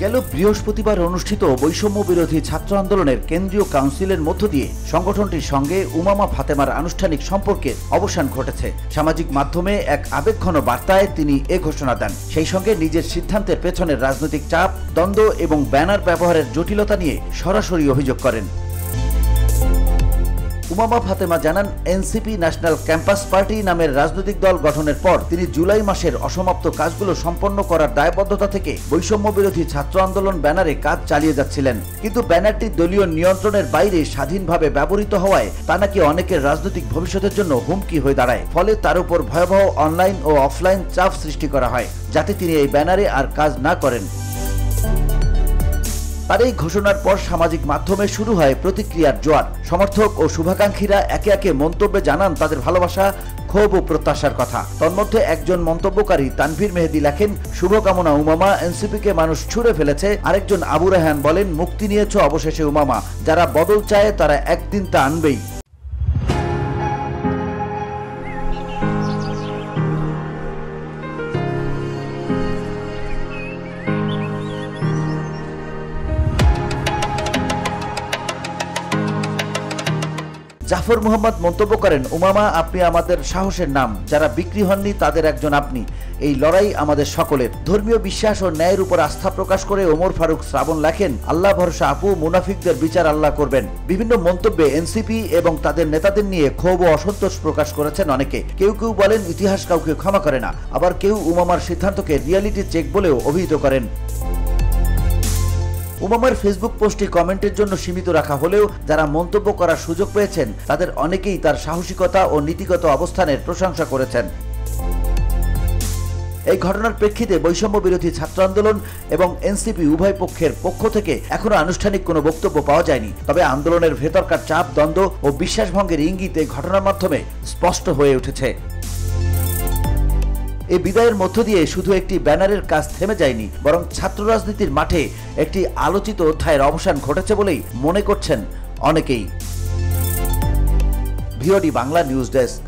গেল বৃহস্পতিবার অনুষ্ঠিত বৈষম্য বিরোধী ছাত্র আন্দোলনের কেন্দ্রীয় কাউন্সিলের মধ্য দিয়ে সংগঠনটির সঙ্গে উমামা ফাতেমার আনুষ্ঠানিক সম্পর্কের অবসান ঘটেছে। সামাজিক মাধ্যমে এক আবেগঘন বার্তায় তিনি এ ঘোষণা দেন। সেই সঙ্গে নিজের সিদ্ধান্তের পেছনের রাজনৈতিক চাপ, দ্বন্দ্ব এবং ব্যানার ব্যবহারের জটিলতা নিয়ে সরাসরি অভিযোগ করেন। উমামা ফাতেমা জানান, এনসিপি ন্যাশনাল ক্যাম্পাস পার্টি নামের রাজনৈতিক দল গঠনের পর তিনি জুলাই মাসের অসমাপ্ত কাজগুলো সম্পন্ন করার দায়বদ্ধতা থেকে বৈষম্য বিরোধী ছাত্র আন্দোলন ব্যানারে কাজ চালিয়ে যাচ্ছিলেন। কিন্তু ব্যানারটি দলীয় নিয়ন্ত্রণের বাইরে স্বাধীনভাবে ব্যবহৃত হওয়ায় তা নাকি অনেকের রাজনৈতিক ভবিষ্যতের জন্য হুমকি হয়ে দাঁড়ায়। ফলে তার উপর ভয়াবহ অনলাইন ও অফলাইন চাপ সৃষ্টি করা হয়, যাতে তিনি এই ব্যানারে আর কাজ না করেন। তার এই ঘোষণার পর সামাজিক মাধ্যমে শুরু হয় প্রতিক্রিয়ার জোয়ার। সমর্থক ও শুভাকাঙ্ক্ষীরা একে একে মন্তব্যে জানান তাদের ভালোবাসা, ক্ষোভ ও প্রত্যাশার কথা। তন্মধ্যে একজন মন্তব্যকারী তানভীর মেহেদি লেখেন, শুভকামনা উমামা, এনসিপিকে মানুষ ছুঁড়ে ফেলেছে। আরেকজন আবু রায়হান বলেন, মুক্তি নিয়েছ অবশেষে উমামা, যারা বদল চায় তারা একদিন তা আনবেই। জাফর মোহাম্মদ মন্তব্য করেন, উমামা, আপনি আমাদের সাহসের নাম, যারা বিক্রি হননি তাদের একজন আপনি। এই লড়াই আমাদের সকলের। ধর্মীয় বিশ্বাস ও ন্যায়ের উপর আস্থা প্রকাশ করে ওমর ফারুক শ্রাবণ লেখেন, আল্লাহ ভরসা আপু, মুনাফিকদের বিচার আল্লাহ করবেন। বিভিন্ন মন্তব্যে এনসিপি এবং তাদের নেতাদের নিয়ে ক্ষোভ ও অসন্তোষ প্রকাশ করেছেন অনেকে। কেউ কেউ বলেন ইতিহাস কাউকে ক্ষমা করে না, আবার কেউ উমামার সিদ্ধান্তকে রিয়ালিটি চেক বলেও অভিহিত করেন। উমামার ফেসবুক পোস্টটি কমেন্টের জন্য সীমিত রাখা হলেও যারা মন্তব্য করার সুযোগ পেয়েছেন তাদের অনেকেই তার সাহসিকতা ও নীতিগত অবস্থানের প্রশংসা করেছেন। এই ঘটনার প্রেক্ষিতে বৈষম্য বিরোধী ছাত্র আন্দোলন এবং এনসিপি উভয় পক্ষের পক্ষ থেকে এখনো আনুষ্ঠানিক কোনো বক্তব্য পাওয়া যায়নি। তবে আন্দোলনের ভেতরকার চাপ, দ্বন্দ্ব ও বিশ্বাসভঙ্গের ইঙ্গিত এই ঘটনার মাধ্যমে স্পষ্ট হয়ে উঠেছে। এই বিদায়ের মধ্য দিয়ে শুধু একটি ব্যানারের কাজ থেমে যায়নি, বরং ছাত্র রাজনীতির মাঠে একটি আলোচিত অধ্যায়ের অবসান ঘটেছে বলেই মনে করছেন অনেকেই। VOD Bangla news desk.